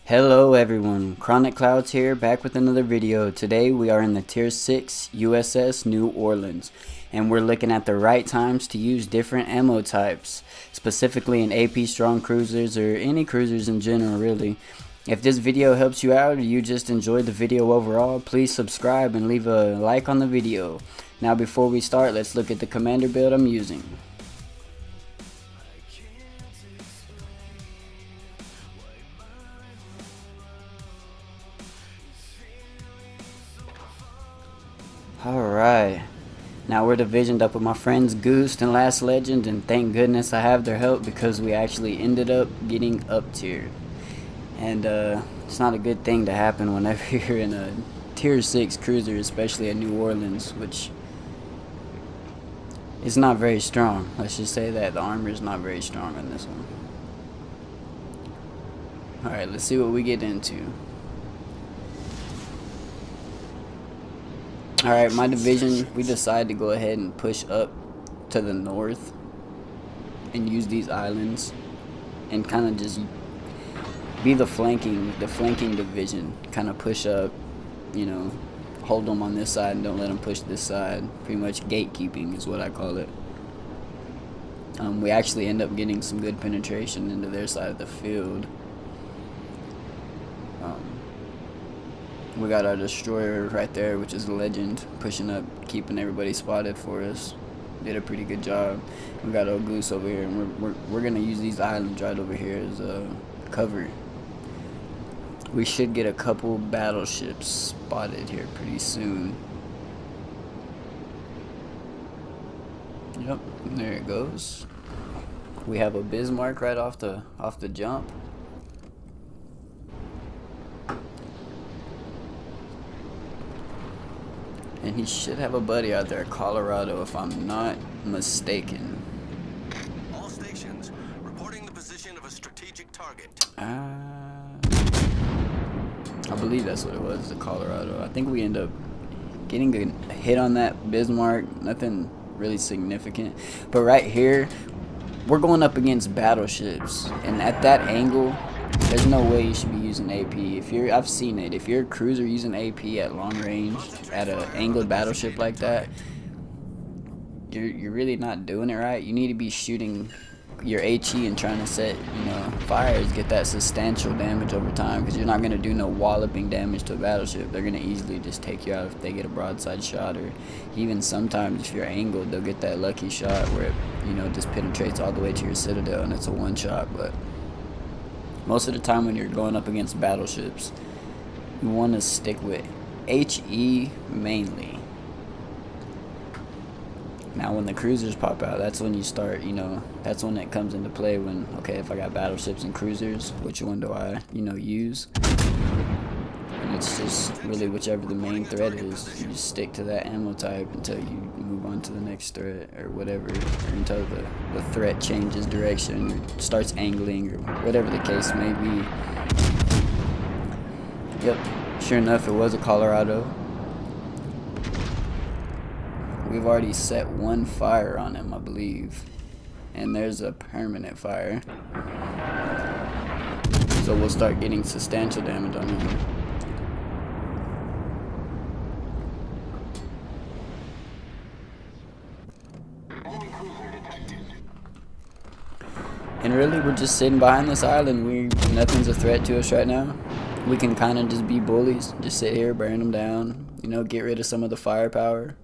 Hello everyone, ChronicKloudz here, back with another video. Today we are in the Tier 6 USS New Orleans, and we're looking at the right times to use different ammo types, specifically in AP strong cruisers or any cruisers in general really. If this video helps you out or you just enjoyed the video overall, please subscribe and leave a like on the video. Now before we start, let's look at the commander build I'm using. Alright, now we're divisioned up with my friends Goose and Legend, and thank goodness I have their help because we actually ended up getting up tiered. And it's not a good thing to happen whenever you're in a Tier 6 cruiser, especially at New Orleans, which is not very strong. Let's just say that the armor is not very strong on this one. Alright, let's see what we get into. Alright, my division, we decided to go ahead and push up to the north and use these islands and kind of just be the flanking division. Kind of push up, you know, hold them on this side and don't let them push this side. Pretty much gatekeeping is what I call it. We actually end up getting some good penetration into their side of the field. We got our destroyer right there, which is Legend, pushing up, keeping everybody spotted for us. Did a pretty good job. We got our Goose over here, and we're gonna use these islands right over here as cover. We should get a couple battleships spotted here pretty soon. Yep, there it goes. We have a Bismarck right off the jump. And he should have a buddy out there, Colorado, if I'm not mistaken. All stations reporting the position of a strategic target. I believe that's what it was, the Colorado. I think we end up getting a hit on that Bismarck, nothing really significant. But right here, we're going up against battleships, and at that angle, there's no way you should be using AP. I've seen it. If you're a cruiser using AP at long range, at an angled battleship like that, you're really not doing it right. You need to be shooting your HE and trying to set, fires, get that substantial damage over time, because you're not going to do no walloping damage to a battleship. They're going to easily just take you out if they get a broadside shot, or even sometimes if you're angled, they'll get that lucky shot where it, just penetrates all the way to your citadel and it's a one shot. But most of the time when you're going up against battleships, you want to stick with HE mainly. Now when the cruisers pop out, that's when you start, that's when it comes into play when, okay, if I got battleships and cruisers, which one do I, use? And it's just really whichever the main threat is, you just stick to that ammo type until you move on to the next threat or whatever, or until the threat changes direction or starts angling or whatever the case may be. Yep, sure enough, it was a Colorado. We've already set one fire on him, I believe, and there's a permanent fire, so we'll start getting substantial damage on him. And really, we're just sitting behind this island. Nothing's a threat to us right now. We can kind of just be bullies, just sit here, burn them down, get rid of some of the firepower,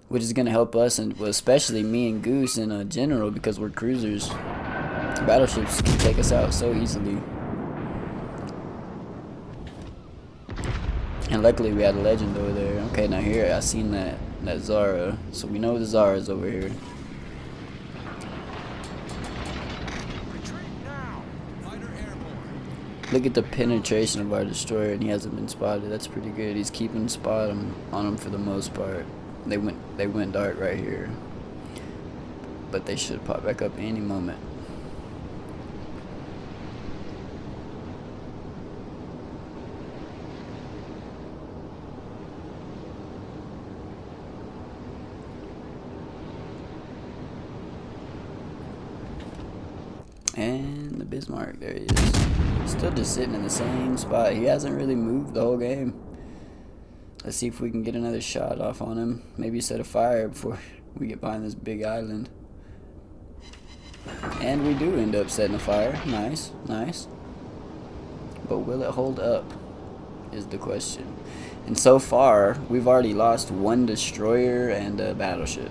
which is going to help us, and especially me and Goose in general, because we're cruisers. Battleships can take us out so easily. And luckily we had a Legend over there. Okay, now here I seen that Zara, so we know the Zara's over here. Look at the penetration of our destroyer, and he hasn't been spotted. That's pretty good. He's keeping spot on him for the most part. They went dark right here, but they should pop back up any moment. And the Bismarck, there he is. Still just sitting in the same spot. He hasn't really moved the whole game. Let's see if we can get another shot off on him. Maybe set a fire before we get behind this big island. And we do end up setting a fire. Nice, nice. But will it hold up is the question. And so far, we've already lost 1 destroyer and a battleship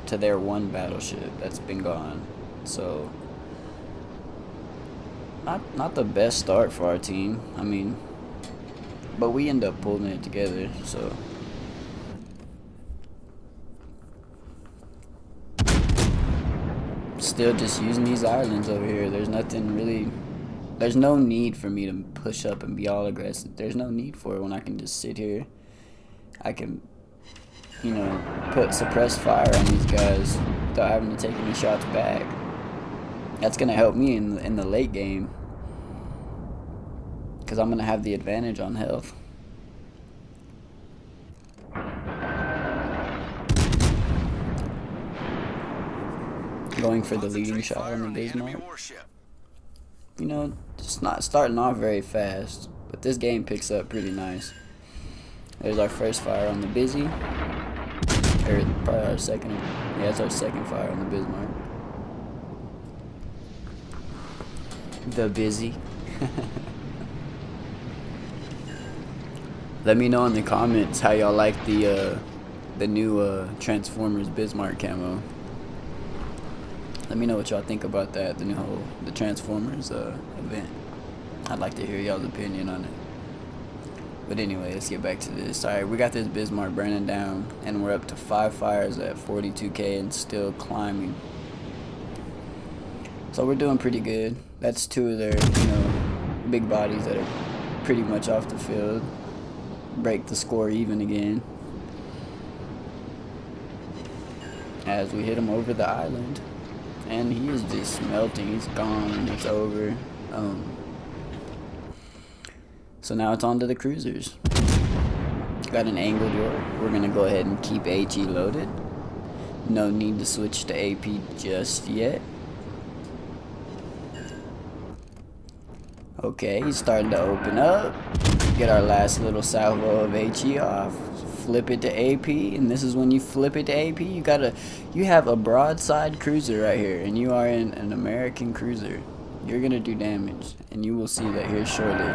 to their 1 battleship that's been gone. So, not the best start for our team. I mean, but we end up pulling it together, so. Still just using these islands over here. There's nothing really, there's no need for me to push up and be all aggressive. There's no need for it when I can just sit here. I can, you know, put suppressed fire on these guys without having to take any shots back. That's going to help me in the late game, because I'm going to have the advantage on health. Going for the leading shot on the Bismarck. You know, just not starting off very fast, but this game picks up pretty nice. There's our first fire on the Busy, or probably our second. Yeah, it's our second fire on the Bismarck. The Busy. Let me know in the comments how y'all like the new Transformers Bismarck camo. Let me know what y'all think about that, the Transformers event. I'd like to hear y'all's opinion on it. But anyway, let's get back to this. Alright, we got this Bismarck burning down, and we're up to 5 fires at 42k and still climbing. So we're doing pretty good. That's 2 of their, you know, big bodies that are pretty much off the field. Break the score even again. As we hit him over the island. And he is just melting. He's gone. It's over. So now it's on to the cruisers. Got an angled York. We're going to go ahead and keep HE loaded. No need to switch to AP just yet. Okay, he's starting to open up. Get our last little salvo of HE off. Flip it to AP, and this is when you flip it to AP. You have a broadside cruiser right here, and you are in an American cruiser. You're gonna do damage, and you will see that here shortly.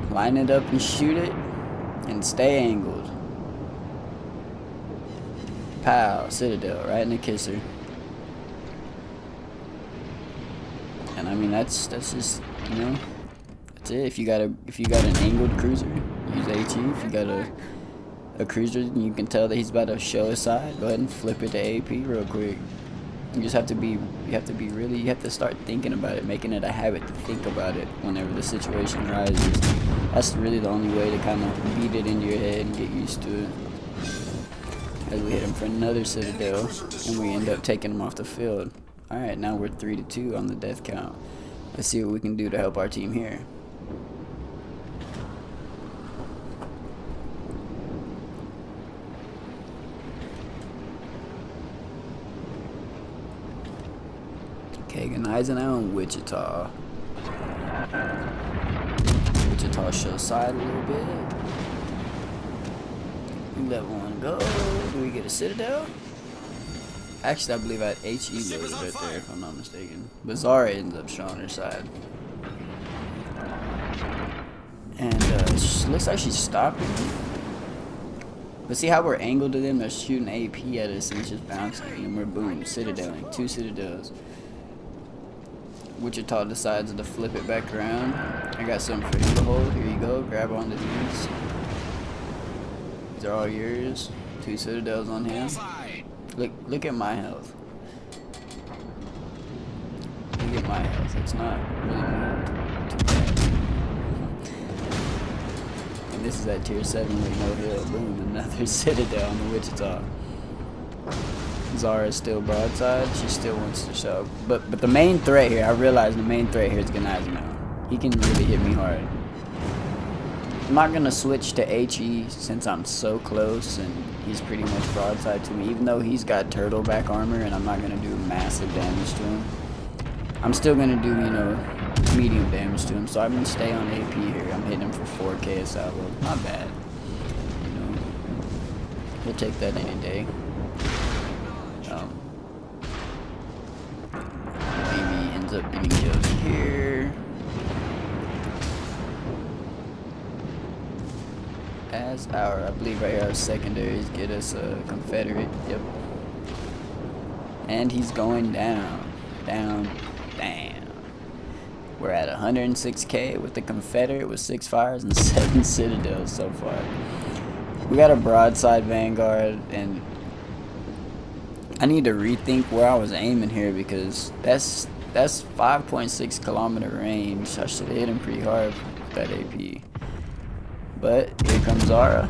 Line it up and shoot it, and stay angled. Pow, Citadel, right in the kisser. And I mean that's just, you know, that's it. If you got an angled cruiser, use HE. If you got a cruiser and you can tell that he's about to show his side, go ahead and flip it to AP real quick. You just have to start thinking about it, making it a habit to think about it whenever the situation rises. That's really the only way to kind of beat it into your head and get used to it. As we hit him for another Citadel, and we end up taking him off the field. Alright, now we're 3-2 on the death count. Let's see what we can do to help our team here. Kagan Eisenhower and Wichita. Wichita shows side a little bit. We let one go. Do we get a Citadel? Actually, I believe I had HE loaded right there, if I'm not mistaken. Bizarre ends up showing her side. And looks like she's stopping. But see how we're angled to them? They're shooting AP at us and it's just bouncing. And we're boom, Citadeling. 2 Citadels. Wichita decides to flip it back around. I got something for him to hold. Here you go. Grab onto these. These are all yours. 2 Citadels on him. Look at my health. Look at my health. It's not really moved too bad. And this is at tier 7 with no heal. Boom, another Citadel on the Wichita. Zara's still broadside. She still wants to show. But the main threat here, I realize the main threat here is Ganaz now. He can really hit me hard. I'm not going to switch to HE since I'm so close and he's pretty much broadside to me. Even though he's got turtleback armor and I'm not going to do massive damage to him. I'm still going to do, you know, medium damage to him, so I'm gonna stay on AP here. I'm hitting him for 4k a salvo. Not bad. You know, we'll take that any day. Maybe ends up getting killed here. As our, I believe right here, our secondaries get us a Confederate. Yep. And he's going down. Down. We're at 106k with the Confederate with 6 fires and 7 citadels so far. We got a broadside Vanguard, and I need to rethink where I was aiming here because that's 5.6 kilometer range. I should have hit him pretty hard with that AP. But here comes Zara.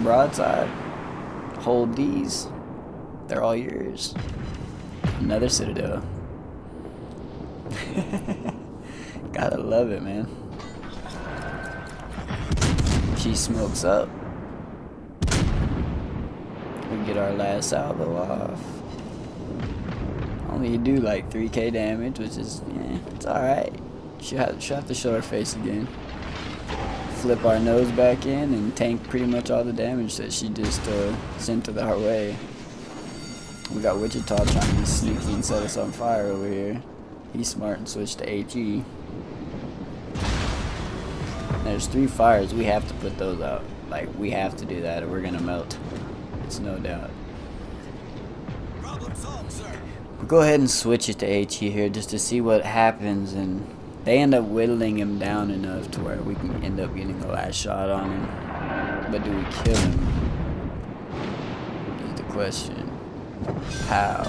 Broadside. Hold these. They're all yours. Another citadel. Gotta love it, man. She smokes up. We get our last salvo off. Only do like 3k damage, which is, yeah, it's alright. She'll have to show her face again. Flip our nose back in and tank pretty much all the damage that she just sent to our way. We got Wichita trying to be sneaky and set us on fire over here. He's smart and switched to HE. There's 3 fires. We have to put those out. Like, we have to do that or we're gonna melt. It's no doubt. Problem solved, sir. We'll go ahead and switch it to HE here just to see what happens, and they end up whittling him down enough to where we can end up getting the last shot on him. But do we kill him? Is the question. How?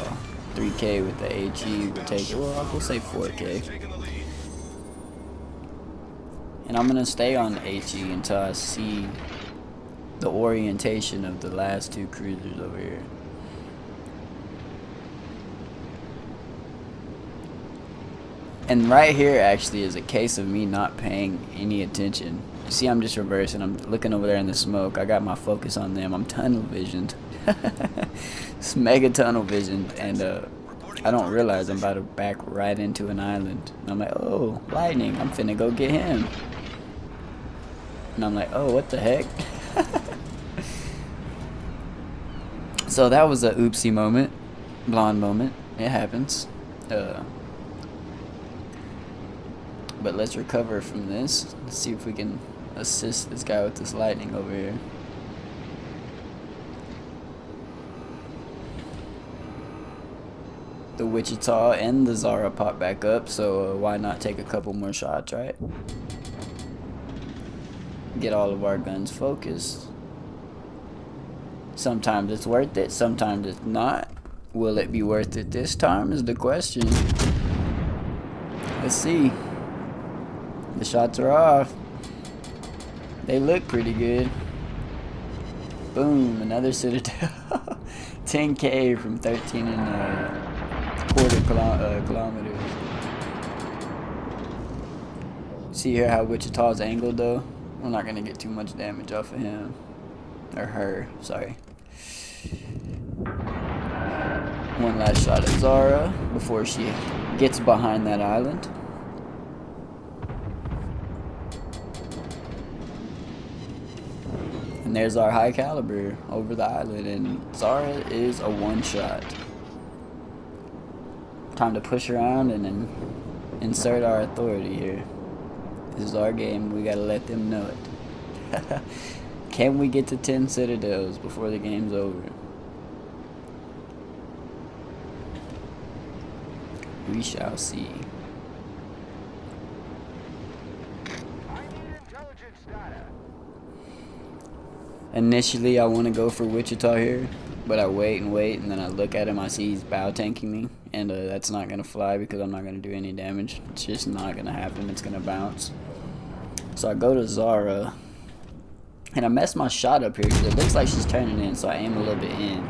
3k with the HE will take it. Well, we'll say 4k. And I'm gonna stay on HE until I see the orientation of the last 2 cruisers over here. And right here actually is a case of me not paying any attention. You see, I'm just reversing. I'm looking over there in the smoke. I got my focus on them. I'm tunnel visioned. It's mega tunnel visioned, and I don't realize I'm about to back right into an island. And I'm like, oh, lightning. I'm finna go get him. And I'm like, oh, what the heck? So that was a oopsie moment. Blonde moment. It happens. But let's recover from this. Let's see if we can assist this guy with this lightning over here. The Wichita and the Zara pop back up, so why not take a couple more shots, right? Get all of our guns focused. Sometimes it's worth it, sometimes it's not. Will it be worth it this time is the question. Let's see. The shots are off. They look pretty good. Boom, another citadel. 10k from 13 and quarter kilometers. See here how Wichita's angled though? We're not gonna get too much damage off of him. Or her, sorry. One last shot at Zara before she gets behind that island. And there's our high caliber over the island, and Zara is a one-shot. Time to push around and then insert our authority here. This is our game, we gotta let them know it. Can we get to 10 citadels before the game's over? We shall see. Initially I want to go for Wichita here, but I wait and wait, and then I look at him, I see he's bow tanking me, and that's not going to fly because I'm not going to do any damage. It's just not going to happen, it's going to bounce. So I go to Zara, and I messed my shot up here because it looks like she's turning in, so I aim a little bit in.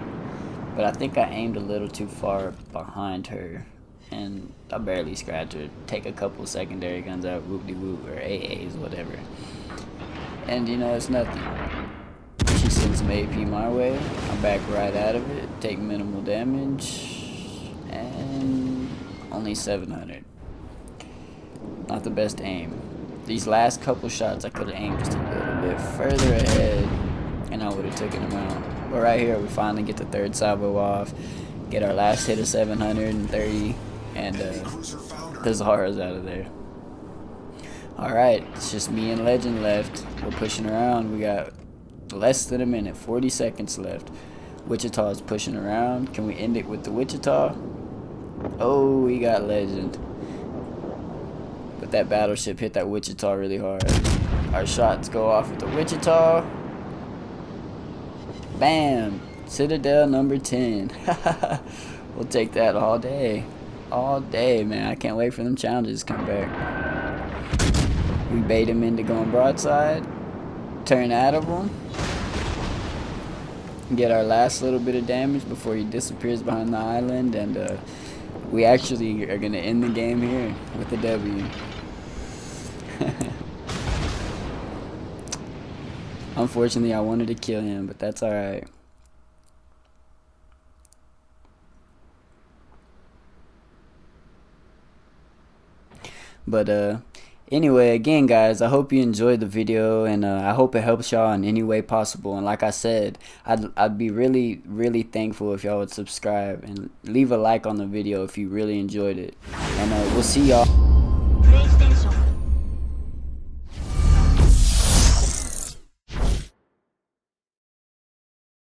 But I think I aimed a little too far behind her, and I barely scratched her. Take a couple secondary guns out, whoop-de-whoop, or AAs, whatever. And you know, it's nothing. She sends some AP my way. I'm back right out of it. Take minimal damage. And only 700. not the best aim. These last couple shots I could have aimed just a little bit further ahead and I would have taken him out. But right here we finally get the third salvo off, get our last hit of 730, and the Zara's out of there. Alright, it's just me and Legend left. We're pushing around. We got less than a minute, 40 seconds left. Wichita is pushing around. Can we end it with the Wichita? Oh, we got Legend. But that battleship hit that Wichita really hard. Our shots go off with the Wichita. Bam! Citadel number 10. We'll take that all day. All day, man. I can't wait for them challenges to come back. We bait him into going broadside. Turn out of him. Get our last little bit of damage before he disappears behind the island. And we actually are going to end the game here with a W. Unfortunately, I wanted to kill him, but that's alright. But anyway, again guys, I hope you enjoyed the video, and I hope it helps y'all in any way possible. And like I said, I'd be really thankful if y'all would subscribe and leave a like on the video if you really enjoyed it. And we'll see y'all.